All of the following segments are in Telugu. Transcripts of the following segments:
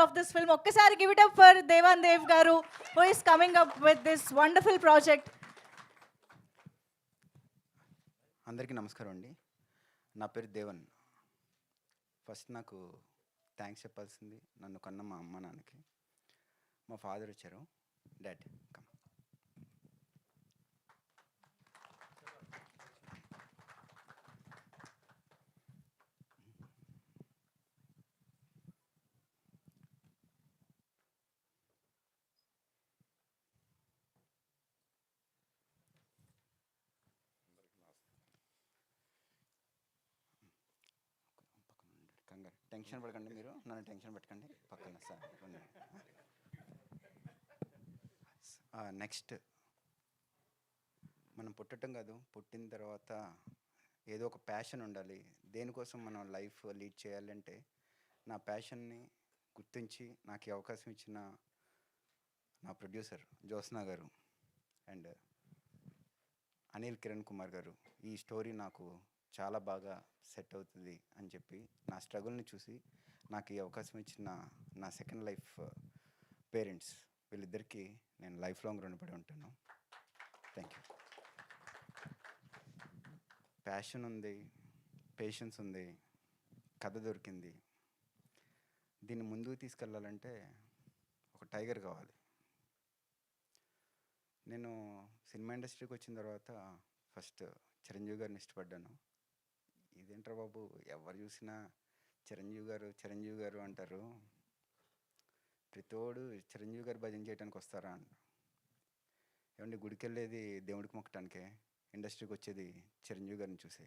of this film. Okkasari give it up for Devan Dev garu, who is coming up with this wonderful project. అందరికీ నమస్కారం అండి. నా పేరు దేవన్. ఫస్ట్ నాకు థ్యాంక్స్ చెప్పాల్సింది నన్ను కన్న మా అమ్మ నాన్నకి. మా ఫాదర్ వచ్చారు. Dad come. కంగారు టెన్షన్ పడకండి, మీరు నన్ను టెన్షన్ పెట్టకండి. పక్కన సార్ నెక్స్ట్ మనం పుట్టడం కాదు, పుట్టిన తర్వాత ఏదో ఒక ప్యాషన్ ఉండాలి. దేనికోసం మనం లైఫ్ లీడ్ చేయాలంటే నా ప్యాషన్ని గుర్తించి నాకు ఈ అవకాశం ఇచ్చిన నా ప్రొడ్యూసర్ జ్యోత్స్నా గారు అండ్ అనిల్ కిరణ్ కుమార్ గారు, ఈ స్టోరీ నాకు చాలా బాగా సెట్ అవుతుంది అని చెప్పి నా స్ట్రగుల్ని చూసి నాకు ఈ అవకాశం ఇచ్చిన నా సెకండ్ లైఫ్ పేరెంట్స్, వీళ్ళిద్దరికీ నేను లైఫ్ లాంగ్ రుణపడి ఉంటాను. Thank you. ప్యాషన్ ఉంది, పేషెన్స్ ఉంది, కథ దొరికింది. దీన్ని ముందుకు తీసుకెళ్ళాలంటే ఒక టైగర్ కావాలి. నేను సినిమా ఇండస్ట్రీకి వచ్చిన తర్వాత ఫస్ట్ చిరంజీవి గారిని ఇష్టపడ్డాను. ఇదేంట్రా బాబు, ఎవరు చూసినా చిరంజీవి గారు అంటారు, ప్రతిోడు చిరంజీవి గారు భజన చేయడానికి వస్తారా అంట. ఏమండి, గుడికి వెళ్ళేది దేవుడికి మొక్కటానికే, ఇండస్ట్రీకి వచ్చేది చిరంజీవి గారిని చూసే.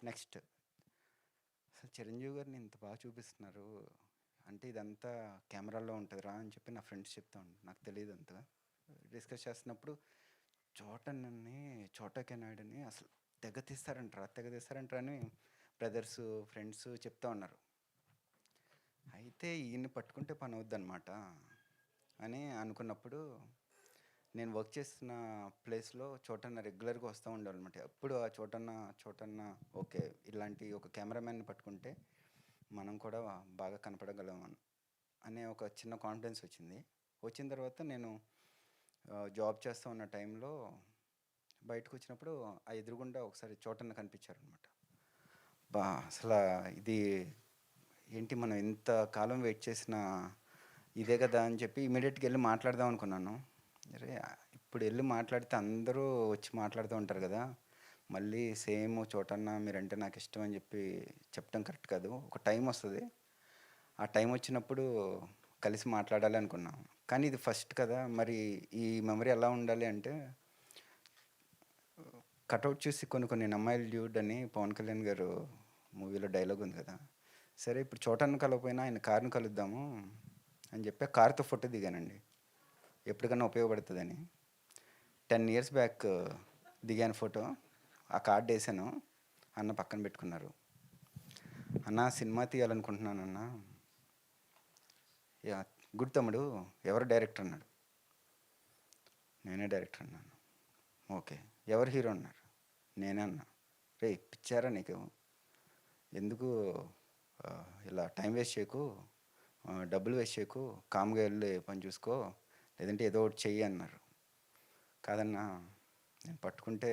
నెక్స్ట్ అసలు చిరంజీవి గారిని ఇంత బాగా చూపిస్తున్నారు అంటే ఇదంతా కెమెరాల్లో ఉంటుందిరా అని చెప్పి నా ఫ్రెండ్స్ చెప్తా ఉంటాను. నాకు తెలియదు అంతగా. డిస్కస్ చేస్తున్నప్పుడు చోటా నాయుడుని అసలు తెగ తీస్తారంటారా అని బ్రదర్స్ ఫ్రెండ్స్ చెప్తా ఉన్నారు. అయితే ఈయన్ని పట్టుకుంటే పని అవుద్దనమాట అని అనుకున్నప్పుడు నేను వర్క్ చేస్తున్న ప్లేస్లో చోటన్న రెగ్యులర్గా వస్తూ ఉండాలన్నమాట. ఎప్పుడు ఆ చోటన్న ఓకే, ఇలాంటి ఒక కెమెరామ్యాన్ని పట్టుకుంటే మనం కూడా బాగా కనపడగలం అనే ఒక చిన్న కాన్ఫిడెన్స్ వచ్చింది. వచ్చిన తర్వాత నేను జాబ్ చేస్తూ ఉన్న టైంలో బయటకు వచ్చినప్పుడు ఆ ఎదురుగుండా ఒకసారి చోటన్న కనిపించారనమాట. అసలు ఇది ఏంటి, మనం ఎంత కాలం వెయిట్ చేసిన ఇదే కదా అని చెప్పి ఇమీడియట్గా వెళ్ళి మాట్లాడదాం అనుకున్నాను. అరే, ఇప్పుడు వెళ్ళి మాట్లాడితే అందరూ వచ్చి మాట్లాడుతూ ఉంటారు కదా, మళ్ళీ సేమ్ చోటన్న మీరంటే నాకు ఇష్టం అని చెప్పి చెప్పడం కరెక్ట్ కాదు. ఒక టైం వస్తుంది, ఆ టైం వచ్చినప్పుడు కలిసి మాట్లాడాలి అనుకున్నాం. కానీ ఇది ఫస్ట్ కదా, మరి ఈ మెమరీ ఎలా ఉండాలి అంటే కటౌట్ చూసి కొన్ని అమ్మాయిలు డ్యూడ్ అని పవన్ కళ్యాణ్ గారు మూవీలో డైలాగ్ ఉంది కదా. సరే, ఇప్పుడు చోటన్న కలవపోయినా ఆయన కారుని కలుద్దాము అని చెప్పి కారుతో ఫోటో దిగానండి. ఎప్పటికన్నా ఉపయోగపడుతుందని 10 years బ్యాక్ దిగాను ఫోటో. ఆ కార్డు వేసాను, అన్న పక్కన పెట్టుకున్నారు. అన్న సినిమా తీయాలనుకుంటున్నాను అన్న. గుడ్ తమ్ముడు, ఎవరు డైరెక్టర్ అన్నాడు. నేనే డైరెక్టర్ అన్నాను. ఓకే, ఎవరు హీరో అన్నారు. నేనే అన్నా. రే పిచ్చారా నీకు, ఎందుకు ఇలా టైం వేస్ట్ చేయకు, డబ్బులు వేస్ట్ చేయకు, కామ్గా వెళ్ళి పని చూసుకో, లేదంటే ఏదో ఒకటి చెయ్యి అన్నారు. కాదన్నా, నేను పట్టుకుంటే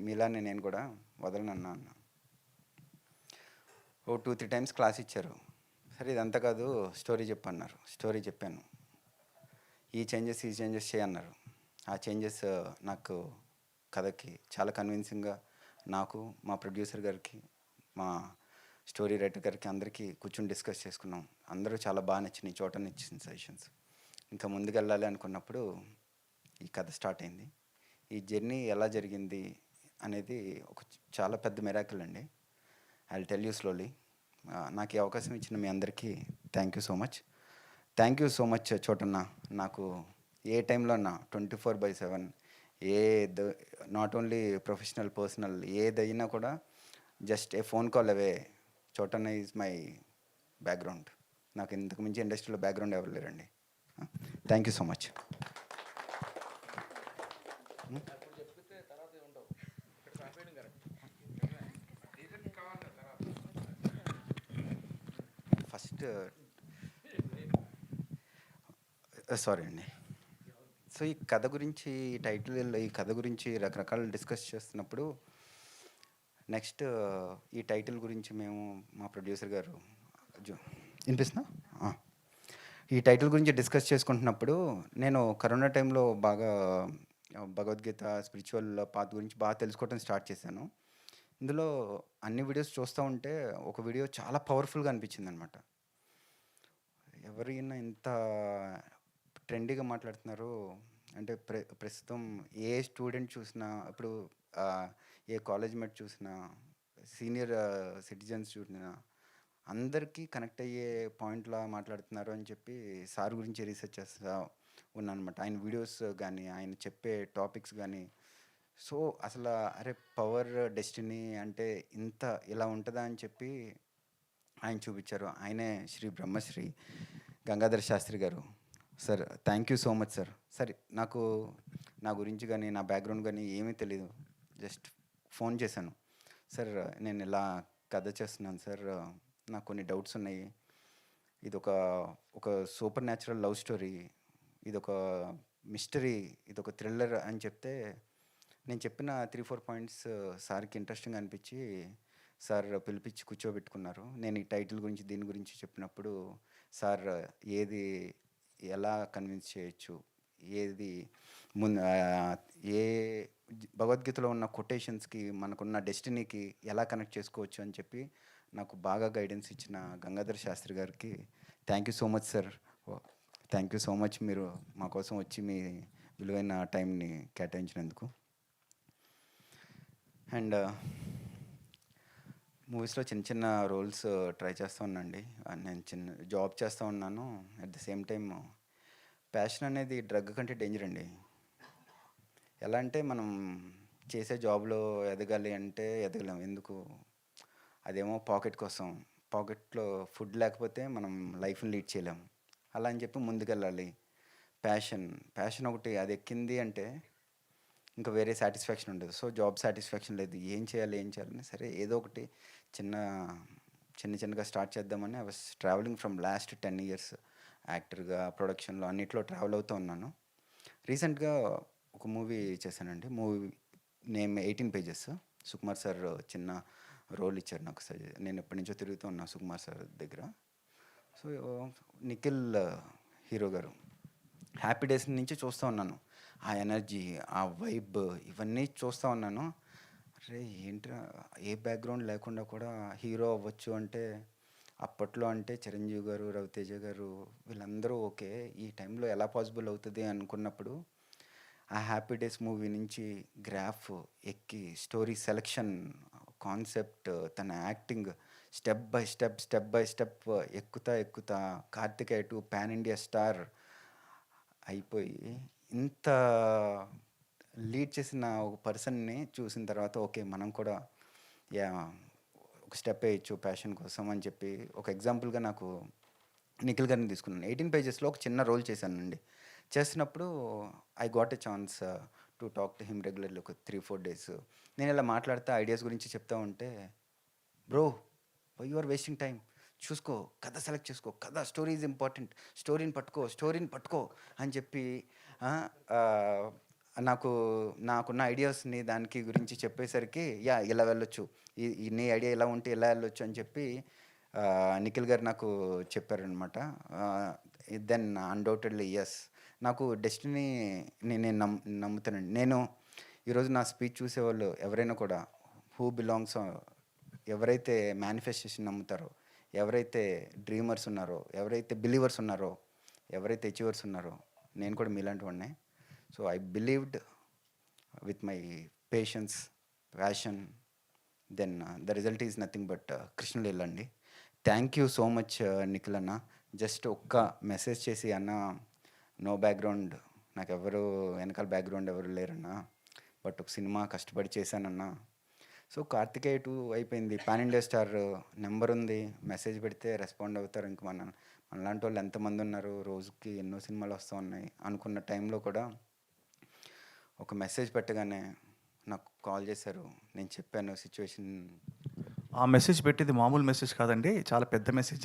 మీలానే నేను కూడా వదలనన్నా అన్న. 2-3 times క్లాస్ ఇచ్చారు. సరే, ఇదంతా కాదు, స్టోరీ చెప్పన్నారు. స్టోరీ చెప్పాను. ఈ చేంజెస్ చేయన్నారు. ఆ చేంజెస్ నాకు కథకి చాలా కన్విన్సింగ్గా నాకు, మా ప్రొడ్యూసర్ గారికి, మా స్టోరీ రైటర్ గారికి అందరికీ కూర్చొని డిస్కస్ చేసుకున్నాం. అందరూ చాలా బాగా నచ్చినాయి, చోటన్న ఇచ్చిన సజెషన్స్. ఇంకా ముందుకు వెళ్ళాలి అనుకున్నప్పుడు ఈ కథ స్టార్ట్ అయింది. ఈ జర్నీ ఎలా జరిగింది అనేది ఒక చాలా పెద్ద మిరాకిల్ అండి. I will tell you slowly. నాకు ఈ అవకాశం ఇచ్చిన మీ అందరికీ థ్యాంక్ యూ సో మచ్ చోటన్న. నాకు ఏ టైంలో అన్నా 24/7 నాట్ ఓన్లీ ప్రొఫెషనల్, పర్సనల్ ఏదైనా కూడా జస్ట్ ఏ ఫోన్ కాల్ అవే. చోటన్న ఈజ్ మై బ్యాక్గ్రౌండ్. నాకు ఇంతకు మించి ఇండస్ట్రీలో బ్యాక్గ్రౌండ్ ఎవరు లేరండి. Thank you so much. First sorry అండి. సో, ఈ కథ గురించి ఈ కథ గురించి రకరకాలు డిస్కస్ చేస్తున్నప్పుడు నెక్స్ట్ ఈ టైటిల్ గురించి మేము మా ప్రొడ్యూసర్ గారు జో వినిపిస్తుందా? ఆ. ఈ టైటిల్ గురించి డిస్కస్ చేసుకుంటున్నప్పుడు నేను కరోనా టైంలో బాగా భగవద్గీత, స్పిరిచువల్ పాత్ గురించి బాగా తెలుసుకోవటం స్టార్ట్ చేశాను. ఇందులో అన్ని వీడియోస్ చూస్తూ ఉంటే ఒక వీడియో చాలా పవర్‌ఫుల్‌గా అనిపించిందనమాట. ఎవరైనా ఇంత ట్రెండీగా మాట్లాడుతున్నారు అంటే ప్రస్తుతం ఏ స్టూడెంట్ చూసినా ఇప్పుడు ఏ కాలేజ్ మేట్ చూసినా సీనియర్ సిటిజన్స్ చూసినా అందరికీ కనెక్ట్ అయ్యే పాయింట్లా మాట్లాడుతున్నారు అని చెప్పి సార్ గురించి రీసెర్చ్ చేస్తా ఉన్నానమాట. ఆయన వీడియోస్ కానీ ఆయన చెప్పే టాపిక్స్ కానీ సో అసలు అరే పవర్ డెస్టినీ అంటే ఇంత ఇలా ఉంటుందా అని చెప్పి ఆయన చూపించారు. ఆయనే శ్రీ బ్రహ్మశ్రీ గంగాధర శాస్త్రి గారు. Sir thank you so much sir. సరే నాకు నా గురించి కానీ నా బ్యాక్గ్రౌండ్ కానీ ఏమీ తెలీదు. జస్ట్ ఫోన్ చేశాను. సార్ నేను ఇలా కథ చేస్తున్నాను సార్. నాకు కొన్ని డౌట్స్ ఉన్నాయి. ఇదొక ఒక సూపర్ న్యాచురల్ లవ్ స్టోరీ. ఇదొక మిస్టరీ. ఇదొక థ్రిల్లర్ అని చెప్తే నేను చెప్పిన 3-4 పాయింట్స్ సార్కి ఇంట్రెస్టింగ్ అనిపించి సార్ పిలిపించి కూర్చోబెట్టుకున్నారు. నేను ఈ టైటిల్ గురించి దీని గురించి చెప్పినప్పుడు సార్ ఏది ఎలా కన్విన్స్ చేయొచ్చు, ఏది ముందు ఏ భగవద్గీతలో ఉన్న కొటేషన్స్కి మనకున్న డెస్టినీకి ఎలా కనెక్ట్ చేసుకోవచ్చు అని చెప్పి నాకు బాగా గైడెన్స్ ఇచ్చిన గంగాధర శాస్త్రి గారికి thank you so much sir. Thank you so much మీరు మా కోసం వచ్చి మీ విలువైన టైంని కేటాయించినందుకు. అండ్ మూవీస్లో చిన్న చిన్న రోల్స్ ట్రై చేస్తూ ఉన్నాండి. నేను చిన్న జాబ్ చేస్తూ ఉన్నాను. At the same time passion అనేది డ్రగ్ కంటే డేంజర్ అండి. ఎలా అంటే మనం చేసే జాబ్లో ఎదగాలి అంటే ఎదగలేం. ఎందుకు? అదేమో పాకెట్ కోసం. పాకెట్లో ఫుడ్ లేకపోతే మనం లైఫ్ని లీడ్ చేయలేం. అలా అని చెప్పి ముందుకెళ్ళాలి. ప్యాషన్ ఒకటి అది ఎక్కింది అంటే ఇంకా వేరే సాటిస్ఫాక్షన్ ఉండదు. సో జాబ్ సాటిస్ఫాక్షన్ లేదు. ఏం చేయాలని సరే ఏదో ఒకటి చిన్నగా స్టార్ట్ చేద్దామని I was travelling from last 10 years యాక్టర్గా, ప్రొడక్షన్లో అన్నిట్లో ట్రావెల్ అవుతూ ఉన్నాను. రీసెంట్గా ఒక మూవీ చేశానండి. Movie name 18 Pages. Sukumar sir చిన్న రోల్ ఇచ్చారు నాకు. నేను ఎప్పటి నుంచో తిరుగుతూ ఉన్నా సుకుమార్ సార్ దగ్గర. సో నిఖిల్ హీరో గారు హ్యాపీ డేస్ నుంచి చూస్తూ ఉన్నాను. ఆ ఎనర్జీ, ఆ వైబ్ ఇవన్నీ చూస్తూ ఉన్నాను. అరే ఏంట్రా ఏ బ్యాక్గ్రౌండ్ లేకుండా కూడా హీరో అవ్వచ్చు అంటే అప్పట్లో అంటే చిరంజీవి గారు, రవితేజ గారు వీళ్ళందరూ ఓకే. ఈ టైంలో ఎలా పాసిబుల్ అవుతుంది అనుకున్నప్పుడు ఆ హ్యాపీ డేస్ మూవీ నుంచి గ్రాఫ్ ఎక్కి స్టోరీ సెలెక్షన్, కాన్సెప్ట్, తన యాక్టింగ్ స్టెప్ బై స్టెప్ ఎక్కుతా Karthikeya to pan India star అయిపోయి ఇంత లీడ్ చేసిన ఒక పర్సన్ని చూసిన తర్వాత ఓకే మనం కూడా ఒక స్టెప్ వేయచ్చు ప్యాషన్ కోసం అని చెప్పి ఒక ఎగ్జాంపుల్గా నాకు నిఖిల్ గారిని తీసుకున్నాను. 18 Pagesలో ఒక చిన్న రోల్ చేశానండి. చేసినప్పుడు I got a chance to talk to him regularly ఒక 3-4 days. నేను ఇలా మాట్లాడుతూ ఐడియాస్ గురించి చెప్తా ఉంటే bro you are wasting time, చూసుకో కథ సెలెక్ట్ చేసుకో, కథ స్టోరీ ఈజ్ ఇంపార్టెంట్, స్టోరీని పట్టుకో అని చెప్పి నాకున్న ఐడియాస్ని దానికి గురించి చెప్పేసరికి ఇలా వెళ్ళొచ్చు, నీ ఐడియా ఇలా ఉంటే ఇలా వెళ్ళొచ్చు అని చెప్పి నిఖిల్ గారు నాకు చెప్పారనమాట. దెన్ అన్డౌటెడ్లీ ఎస్, నాకు డెస్టినీని నేను నమ్ముతానండి. నేను ఈరోజు నా స్పీచ్ చూసేవాళ్ళు ఎవరైనా కూడా హూ బిలాంగ్స్, ఎవరైతే మేనిఫెస్టేషన్ నమ్ముతారో, ఎవరైతే డ్రీమర్స్ ఉన్నారో, ఎవరైతే బిలీవర్స్ ఉన్నారో, ఎవరైతే అచీవర్స్ ఉన్నారో, నేను కూడా మీలాంటి వాడినే. So I believed with my patience, passion, then the result is nothing but Krishnaleela అండి. Thank you so much Nikhil అన్న. జస్ట్ ఒక్క మెసేజ్ చేసి అన్న, నో బ్యాక్గ్రౌండ్, నాకు ఎవరు వెనకాల బ్యాక్గ్రౌండ్ ఎవరు లేరన్నా, బట్ ఒక సినిమా కష్టపడి చేశానన్నా. సో కార్తికేయ 2 అయిపోయింది, పాన్ ఇండియా స్టార్ నెంబర్ ఉంది, మెసేజ్ పెడితే రెస్పాండ్ అవుతారు. ఇంక మనలాంటి వాళ్ళు ఎంతమంది ఉన్నారు, రోజుకి ఎన్నో సినిమాలు వస్తూ ఉన్నాయి అనుకున్న టైంలో కూడా ఒక మెసేజ్ పెట్టగానే నాకు కాల్ చేశారు. నేను చెప్పాను సిచ్యువేషన్. ఆ మెసేజ్ పెట్టేది మామూలు మెసేజ్ కాదండి, చాలా పెద్ద మెసేజ్.